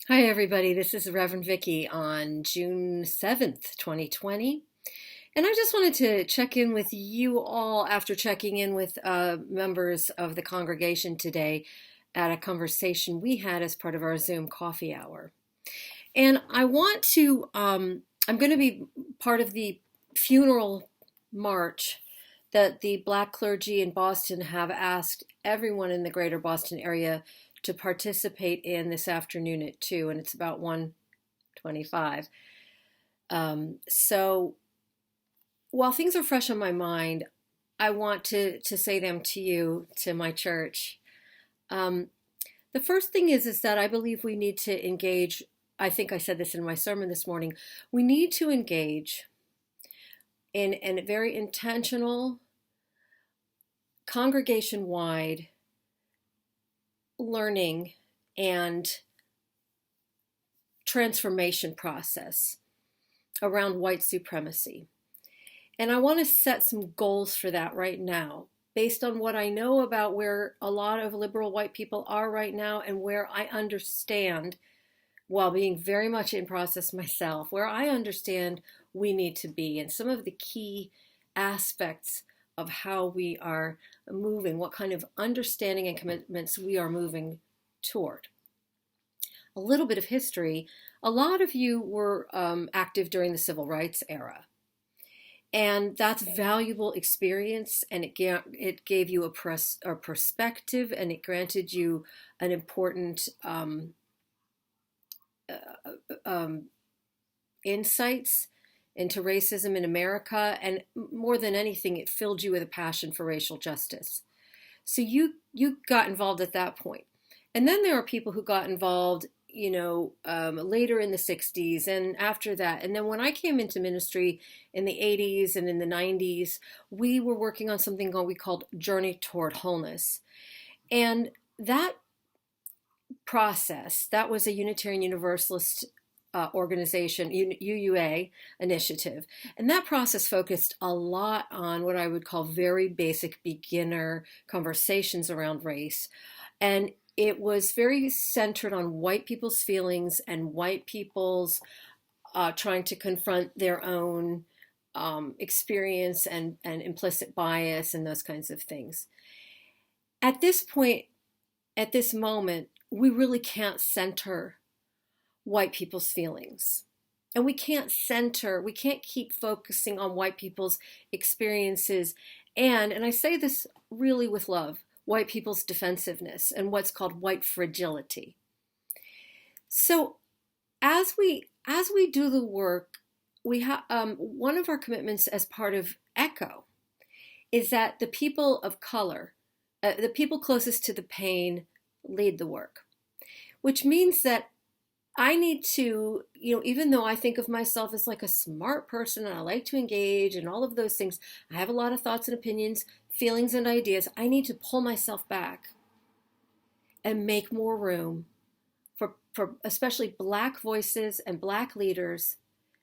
Hi, everybody. This is Reverend Vicki on June 7th, 2020. And I just wanted to check in with you all after checking in with members of the congregation today at a conversation we had as part of our Zoom coffee hour. And I'm going to be part of the funeral march that the Black clergy in Boston have asked everyone in the greater Boston area to participate in this afternoon at 2, and it's about 1:25. So while things are fresh on my mind, I want to say them to you, to my church. Um, the first thing is that I believe we need to engage. I think I said this in my sermon this morning. We need to engage in a very intentional, congregation-wide learning and transformation process around white supremacy. And I want to set some goals for that right now, based on what I know about where a lot of liberal white people are right now and where I understand, while being very much in process myself, where I understand we need to be and some of the key aspects of how we are moving, what kind of understanding and commitments we are moving toward. A little bit of history. A lot of you were active during the civil rights era. And that's valuable experience, and it gave you a perspective, and it granted you an important insights into racism in America, and more than anything, it filled you with a passion for racial justice. So you got involved at that point. And then there are people who got involved, later in the 60s and after that. And then when I came into ministry in the 80s and in the 90s, we were working on something we called Journey Toward Wholeness. And that process, that was a Unitarian Universalist organization, UUA initiative. And that process focused a lot on what I would call very basic beginner conversations around race. And it was very centered on white people's feelings and white people's trying to confront their own experience and implicit bias and those kinds of things. At this point, at this moment, we really can't center white people's feelings. And we can't keep focusing on white people's experiences and I say this really with love, white people's defensiveness and what's called white fragility. So as we do the work, we have one of our commitments as part of ECHO is that the people of color, the people closest to the pain, lead the work, which means that I need to, even though I think of myself as like a smart person and I like to engage and all of those things, I have a lot of thoughts and opinions, feelings and ideas. I need to pull myself back and make more room for especially Black voices and Black leaders,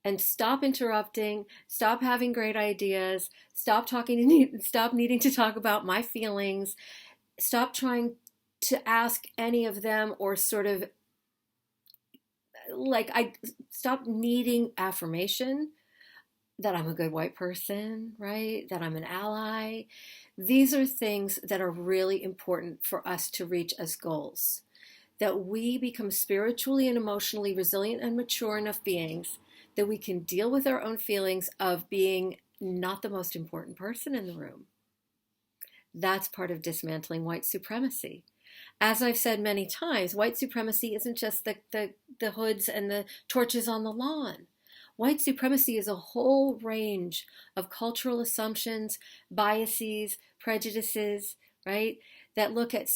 and stop interrupting, stop having great ideas, stop needing to talk about my feelings, stop trying to ask any of them or sort of I stop needing affirmation that I'm a good white person, right? That I'm an ally. These are things that are really important for us to reach as goals. That we become spiritually and emotionally resilient and mature enough beings that we can deal with our own feelings of being not the most important person in the room. That's part of dismantling white supremacy. As I've said many times, white supremacy isn't just the hoods and the torches on the lawn. White supremacy is a whole range of cultural assumptions, biases, prejudices, right? That look at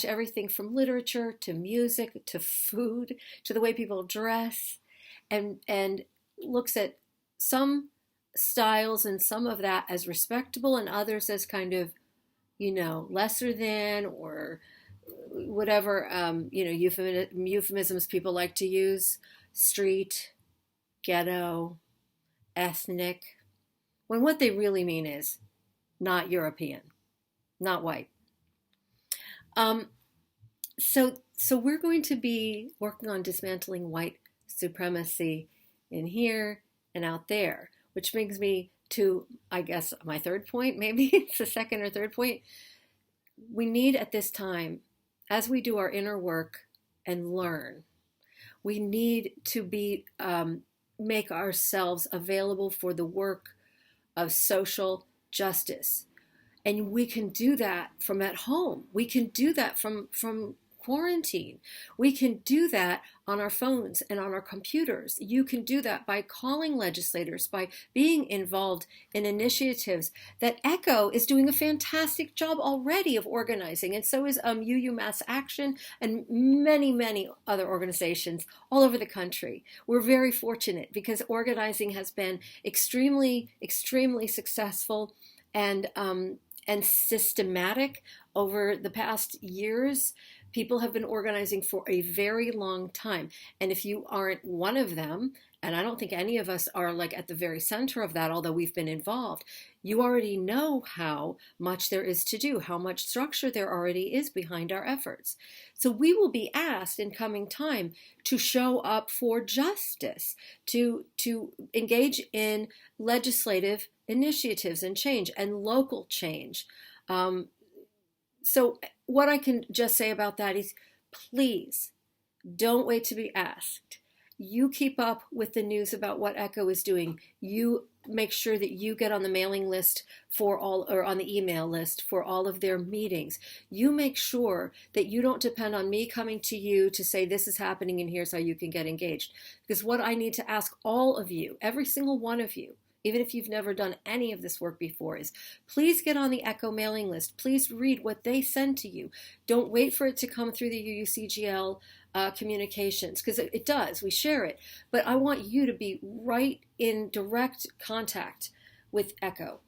everything from literature to music to food to the way people dress, and looks at some styles and some of that as respectable and others as kind of, lesser than or whatever, euphemisms people like to use, street, ghetto, ethnic, when what they really mean is not European, not white. So So we're going to be working on dismantling white supremacy in here and out there, which brings me to, I guess, my third point. Maybe it's the second or third point. We need at this time, as we do our inner work and learn, we need to make ourselves available for the work of social justice. And we can do that from at home. We can do that from quarantine. We can do that on our phones and on our computers. You can do that by calling legislators, by being involved in initiatives that ECHO is doing a fantastic job already of organizing. And so is UU Mass Action and many, many other organizations all over the country. We're very fortunate because organizing has been extremely, extremely successful and systematic over the past years. People have been organizing for a very long time. And if you aren't one of them, and I don't think any of us are like at the very center of that, although we've been involved, you already know how much there is to do, how much structure there already is behind our efforts. So we will be asked in coming time to show up for justice, to engage in legislative initiatives and change and local change. So what I can just say about that is, please don't wait to be asked. You keep up with the news about what ECHO is doing. You make sure that you get on the mailing list or on the email list for all of their meetings. You make sure that you don't depend on me coming to you to say this is happening and here's how you can get engaged. Because what I need to ask all of you, every single one of you, even if you've never done any of this work before, is please get on the ECHO mailing list. Please read what they send to you. Don't wait for it to come through the UUCGL communications, because it does. We share it. But I want you to be right in direct contact with ECHO.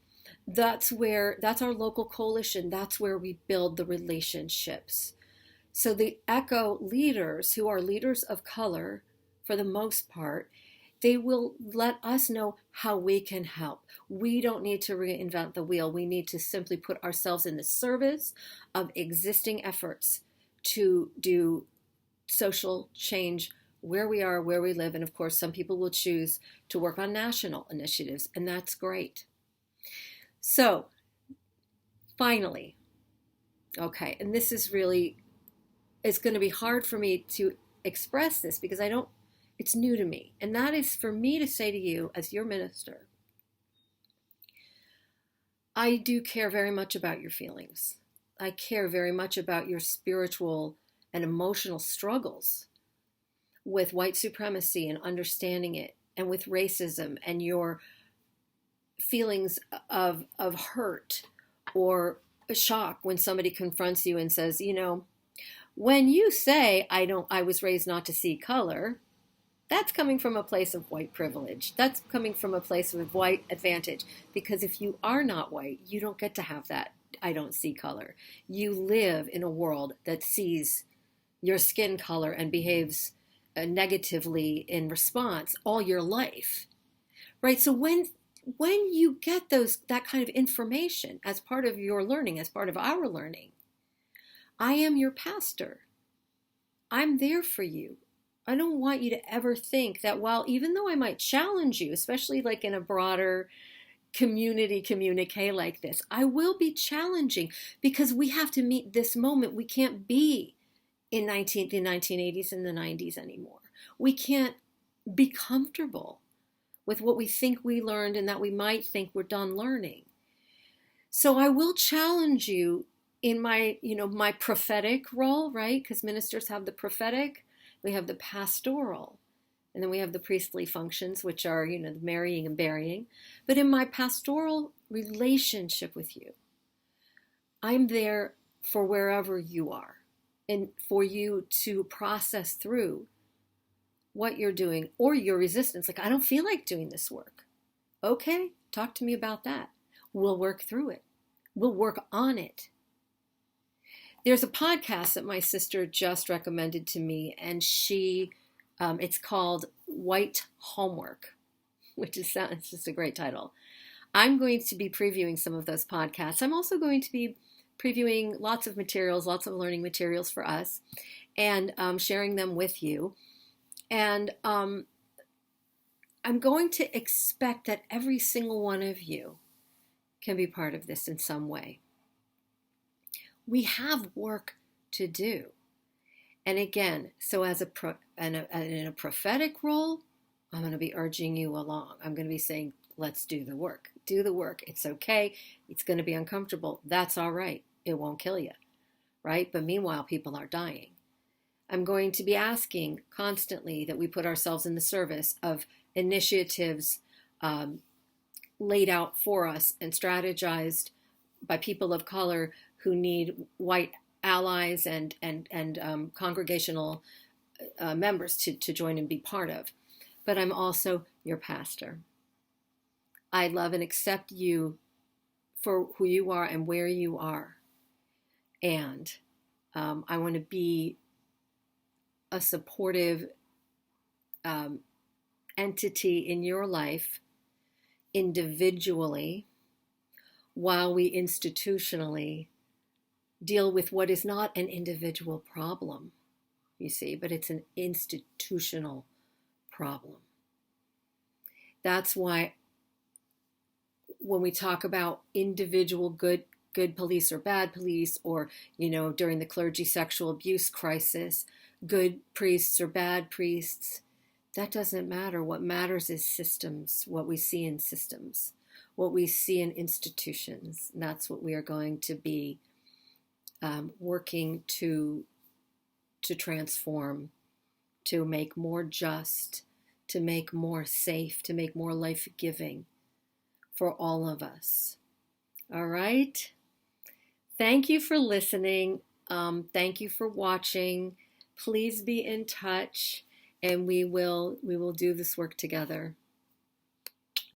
That's our local coalition. That's where we build the relationships. So the ECHO leaders, who are leaders of color for the most part, they will let us know how we can help. We don't need to reinvent the wheel. We need to simply put ourselves in the service of existing efforts to do social change where we are, where we live. And of course, some people will choose to work on national initiatives, and that's great. So finally, okay, and this is really, it's going to be hard for me to express this because it's new to me. And that is for me to say to you as your minister, I do care very much about your feelings. I care very much about your spiritual and emotional struggles with white supremacy and understanding it, and with racism, and your feelings of hurt or shock when somebody confronts you and says, when you say I was raised not to see color, that's coming from a place of white privilege. That's coming from a place of white advantage. Because if you are not white, you don't get to have that I don't see color. You live in a world that sees your skin color and behaves negatively in response all your life. Right? So when you get that kind of information as part of your learning, as part of our learning, I am your pastor. I'm there for you. I don't want you to ever think that even though I might challenge you, especially like in a broader community communique like this, I will be challenging because we have to meet this moment. We can't be in the 1980s and the 90s anymore. We can't be comfortable with what we think we learned and that we might think we're done learning. So I will challenge you in my prophetic role, right? Because ministers have the prophetic. We have the pastoral, and then we have the priestly functions, which are, the marrying and burying. But in my pastoral relationship with you, I'm there for wherever you are and for you to process through what you're doing or your resistance. Like, I don't feel like doing this work. Okay, talk to me about that. We'll work through it. We'll work on it. There's a podcast that my sister just recommended to me, and it's called White Homework, which it's just a great title. I'm going to be previewing some of those podcasts. I'm also going to be previewing lots of materials, lots of learning materials for us. and sharing them with you. And I'm going to expect that every single one of you can be part of this in some way. We have work to do. And again, so as in a prophetic role, I'm going to be urging you along. I'm going to be saying, let's do the work. Do the work. It's okay. It's going to be uncomfortable. That's all right. It won't kill you, right? But meanwhile, people are dying. I'm going to be asking constantly that we put ourselves in the service of initiatives laid out for us and strategized by people of color who need white allies and congregational members to join and be part of. But I'm also your pastor. I love and accept you for who you are and where you are. And I want to be a supportive entity in your life individually, while we institutionally deal with what is not an individual problem, you see, but it's an institutional problem. That's why when we talk about individual good police or bad police, or, during the clergy sexual abuse crisis, good priests or bad priests, that doesn't matter. What matters is systems, what we see in systems, what we see in institutions. And that's what we are going to be working to transform, to make more just, to make more safe, to make more life-giving for all of us. All right? Thank you for listening. Thank you for watching. Please be in touch, and we will do this work together.